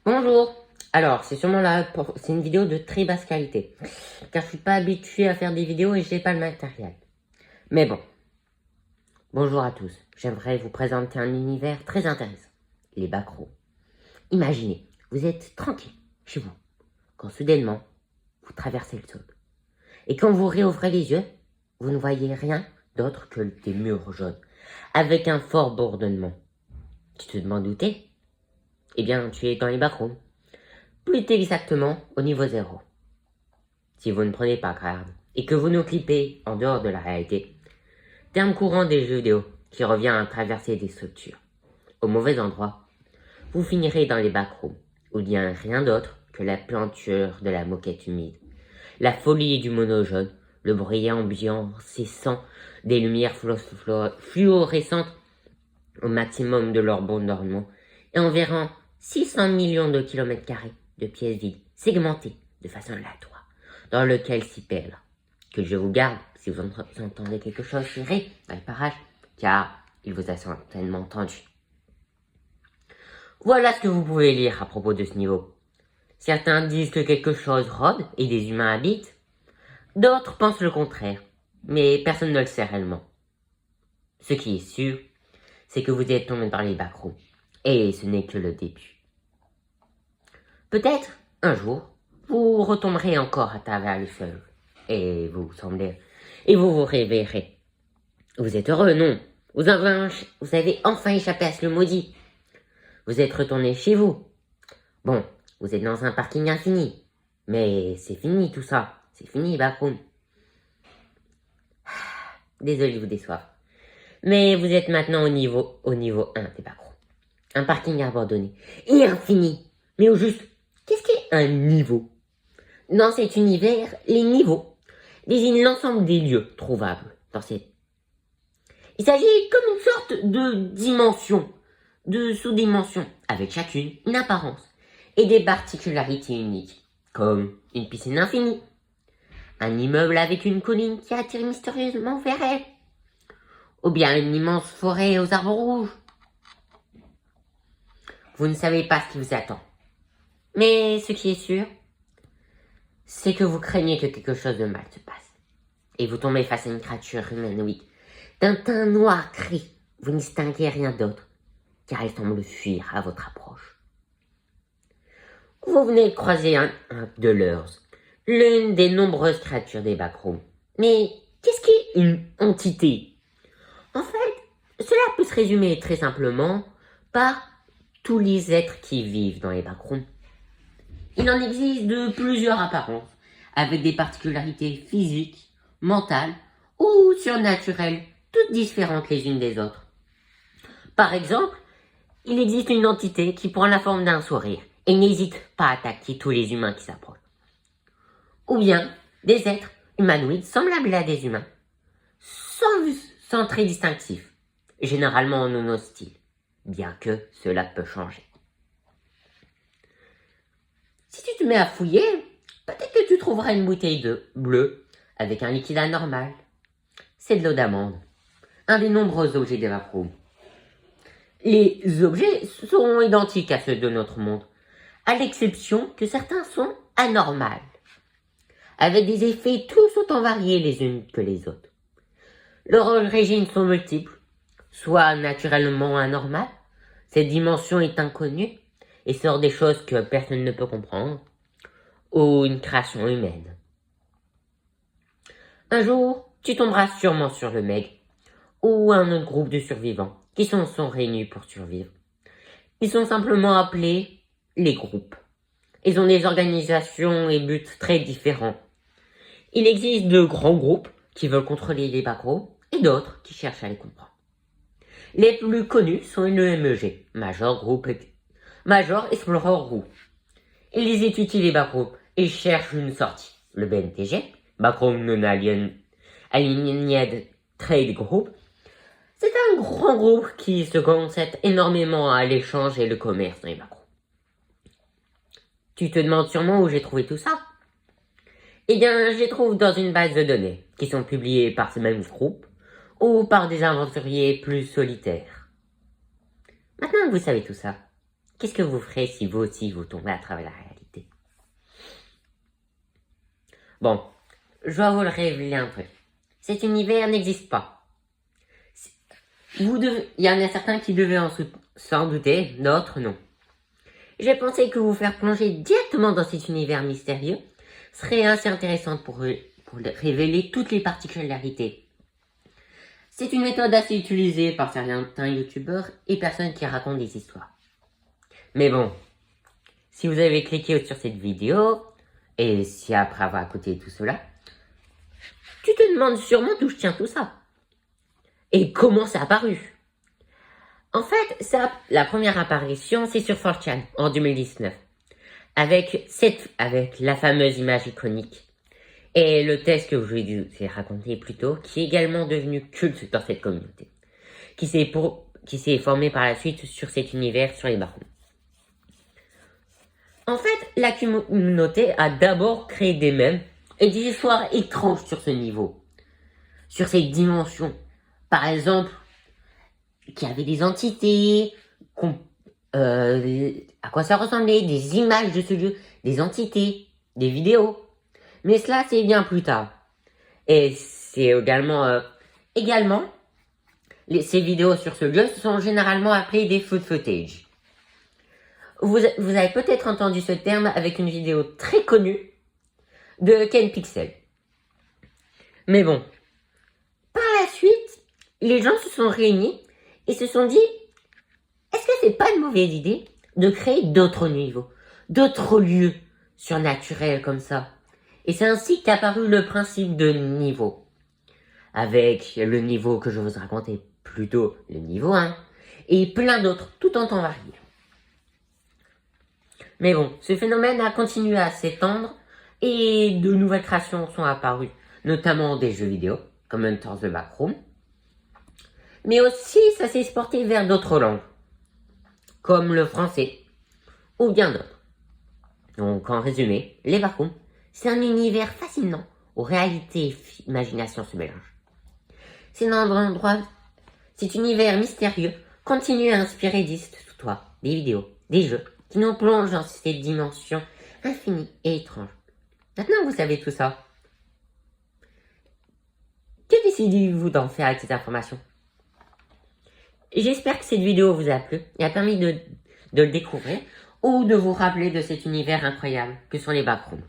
Bonjour. Alors, c'est sûrement là, c'est une vidéo de très basse qualité, car je suis pas habitué à faire des vidéos et j'ai pas le matériel. Mais bon, bonjour à tous. J'aimerais vous présenter un univers très intéressant, les backrooms. Imaginez, vous êtes tranquille chez vous, quand soudainement, vous traversez le sol. Et quand vous réouvrez les yeux, vous ne voyez rien d'autre que des murs jaunes, avec un fort bourdonnement. Tu te demandes où t'es? Eh bien, tu es dans les backrooms. Plus exactement au niveau 0. Si vous ne prenez pas garde et que vous nous clippez en dehors de la réalité, terme courant des jeux vidéo qui revient à traverser des structures au mauvais endroit, vous finirez dans les backrooms où il n'y a rien d'autre que la peinture de la moquette humide, la folie du mono jaune, le bruit ambiant cessant des lumières fluorescentes au maximum de leur bourdonnement et environ 600 millions de kilomètres carrés de pièces vides, segmentées de façon aléatoire, dans lequel s'y perdent. Que je vous garde si vous entendez quelque chose tirer dans le parage, car il vous a certainement entendu. Voilà ce que vous pouvez lire à propos de ce niveau. Certains disent que quelque chose rôde et des humains habitent. D'autres pensent le contraire, mais personne ne le sait réellement. Ce qui est sûr, c'est que vous êtes tombé dans les backrooms, et ce n'est que le début. Peut-être, un jour, vous retomberez encore à travers le sol, et vous vous réveillerez. Vous êtes heureux, non? Vous avez enfin échappé à ce maudit. Vous êtes retourné chez vous. Bon, vous êtes dans un parking infini, mais c'est fini tout ça, c'est fini, backroom. Désolé de vous décevoir. Mais vous êtes maintenant au niveau 1 des backrooms. Un parking abandonné et infini. Mais au juste, qu'est-ce qu'est un niveau? Dans cet univers, les niveaux désignent l'ensemble des lieux trouvables dans cette. Il s'agit comme une sorte de dimension, de sous-dimension, avec chacune une apparence et des particularités uniques, comme une piscine infinie, un immeuble avec une colline qui attire mystérieusement vers elle, ou bien une immense forêt aux arbres rouges. Vous ne savez pas ce qui vous attend. Mais ce qui est sûr, c'est que vous craignez que quelque chose de mal se passe. Et vous tombez face à une créature humanoïde d'un teint noir gris. Vous ne distinguez rien d'autre, car elle semble fuir à votre approche. Vous venez de croiser un de leurs, l'une des nombreuses créatures des backrooms. Mais qu'est-ce qu'est une entité? En fait, cela peut se résumer très simplement par tous les êtres qui vivent dans les backrooms. Il en existe de plusieurs apparences, avec des particularités physiques, mentales ou surnaturelles, toutes différentes les unes des autres. Par exemple, il existe une entité qui prend la forme d'un sourire et n'hésite pas à attaquer tous les humains qui s'approchent. Ou bien, des êtres humanoïdes semblables à des humains, sans traits distinctifs, généralement non hostiles, bien que cela peut changer. Si tu te mets à fouiller, peut-être que tu trouveras une bouteille bleue avec un liquide anormal. C'est de l'eau d'amande, un des nombreux objets des backrooms. Les objets sont identiques à ceux de notre monde, à l'exception que certains sont anormaux, avec des effets tous autant variés les unes que les autres. Leurs origines sont multiples, soit naturellement anormales, cette dimension est inconnue et sort des choses que personne ne peut comprendre, ou une création humaine. Un jour, tu tomberas sûrement sur le MEG, ou un autre groupe de survivants qui sont réunis pour survivre. Ils sont simplement appelés les groupes. Ils ont des organisations et buts très différents. Il existe de grands groupes qui veulent contrôler les backrooms et d'autres qui cherchent à les comprendre. Les plus connus sont le MEG, Major Explorer Group. Ils étudient les backrooms et cherchent une sortie. Le BNTG, Backroom Non-Aligned Trade Group, c'est un grand groupe qui se consacre énormément à l'échange et le commerce dans les backrooms. Tu te demandes sûrement où j'ai trouvé tout ça? Eh bien, je les trouve dans une base de données qui sont publiées par ce même groupe ou par des aventuriers plus solitaires. Maintenant que vous savez tout ça, Qu'est-ce que vous ferez si vous aussi vous tombez à travers la réalité? Bon, je dois vous le révéler un truc. Cet univers n'existe pas. Il y en a certains qui devaient s'en douter, d'autres non. J'ai pensé que vous faire plonger directement dans cet univers mystérieux serait assez intéressant pour révéler toutes les particularités. C'est une méthode assez utilisée par certains youtubeurs et personnes qui racontent des histoires. Mais bon, si vous avez cliqué sur cette vidéo, et si après avoir écouté tout cela, tu te demandes sûrement d'où je tiens tout ça. Et comment ça a apparu? En fait, la première apparition, c'est sur 4chan, en 2019. Avec la fameuse image iconique. Et le test que je vous ai raconté plus tôt, qui est également devenu culte dans cette communauté. Qui s'est formé par la suite sur cet univers sur les barons. En fait, la communauté a d'abord créé des mèmes et des histoires étranges sur ce niveau. Sur ces dimensions. Par exemple, qu'il y avait des entités, à quoi ça ressemblait, des images de ce lieu, des entités, des vidéos. Mais cela, c'est bien plus tard. Et c'est également, ces vidéos sur ce lieu sont généralement appelées des food footage. Vous avez peut-être entendu ce terme avec une vidéo très connue de Ken Pixel. Mais bon, par la suite, les gens se sont réunis et se sont dit, est-ce que c'est pas une mauvaise idée de créer d'autres niveaux, d'autres lieux surnaturels comme ça? Et c'est ainsi qu'est apparu le principe de niveau. Avec le niveau que je vous racontais plus tôt, le niveau 1, et plein d'autres, tout en temps varié. Mais bon, ce phénomène a continué à s'étendre et de nouvelles créations sont apparues, notamment des jeux vidéo, comme Enter the Backroom. Mais aussi, ça s'est exporté vers d'autres langues, comme le français, ou bien d'autres. Donc, en résumé, les Backrooms, c'est un univers fascinant où réalité et imagination se mélangent. Cet univers mystérieux continue à inspirer des histoires, des vidéos, des jeux qui nous plongent dans cette dimension infinie et étrange. Maintenant vous savez tout ça. Que décidez-vous d'en faire avec ces informations? J'espère que cette vidéo vous a plu et a permis de le découvrir ou de vous rappeler de cet univers incroyable que sont les backrooms.